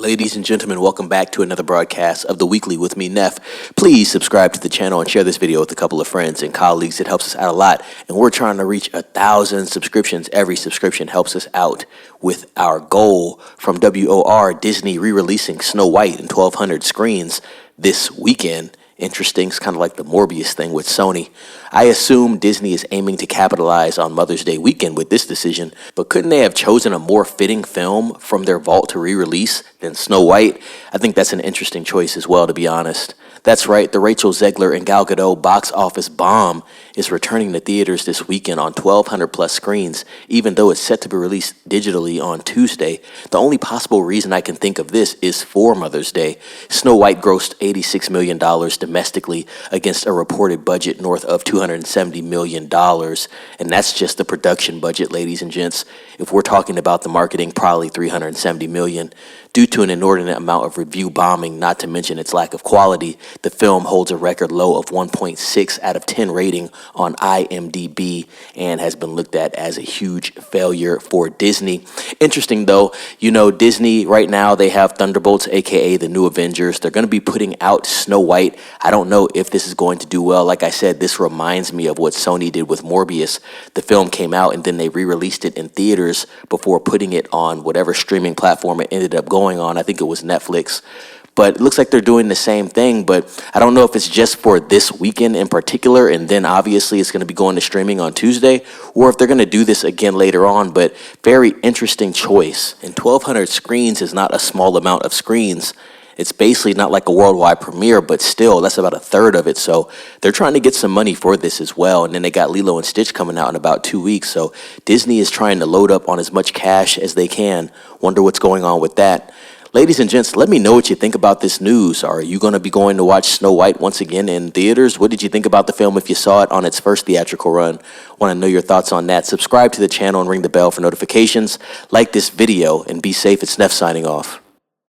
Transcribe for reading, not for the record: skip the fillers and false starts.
Ladies and gentlemen, welcome back to another broadcast of The Weekly with me, Neff. Please subscribe to the channel and share this video with a couple of friends and colleagues. It helps us out a lot. And we're trying to reach 1,000 subscriptions. Every subscription helps us out with our goal. From WOR, Disney re-releasing Snow White in 1,200 screens this weekend. Interesting. It's kind of like the Morbius thing with Sony. I assume Disney is aiming to capitalize on Mother's Day weekend with this decision, but couldn't they have chosen a more fitting film from their vault to re-release than Snow White? I think that's an interesting choice as well, to be honest. That's right, the Rachel Zegler and Gal Gadot box office bomb is returning to theaters this weekend on 1,200 plus screens, even though it's set to be released digitally on Tuesday. The only possible reason I can think of this is for Mother's Day. Snow White grossed $86 million domestically against a reported budget north of $270 million, and that's just the production budget, ladies and gents. If we're talking about the marketing, probably $370 million. Due to an inordinate amount of review bombing, not to mention its lack of quality, the film holds a record low of 1.6 out of 10 rating on IMDb and has been looked at as a huge failure for Disney. Interesting though, you know, Disney right now, they have Thunderbolts, aka the new Avengers. They're going to be putting out Snow White. I don't know if this is going to do well. Like I said, this reminds me of what Sony did with Morbius. The film came out and then they re-released it in theaters before putting it on whatever streaming platform it ended up going on. I think it was Netflix. But it looks like they're doing the same thing, but I don't know if it's just for this weekend in particular, and then obviously it's going to be going to streaming on Tuesday, or if they're going to do this again later on. But very interesting choice. And 1,200 screens is not a small amount of screens. It's basically not like a worldwide premiere, but still, that's about a third of it. So they're trying to get some money for this as well. And then they got Lilo and Stitch coming out in about 2 weeks. So Disney is trying to load up on as much cash as they can. Wonder what's going on with that. Ladies and gents, let me know what you think about this news. Are you going to be going to watch Snow White once again in theaters? What did you think about the film if you saw it on its first theatrical run? Want to know your thoughts on that? Subscribe to the channel and ring the bell for notifications. Like this video and be safe. It's Neff signing off.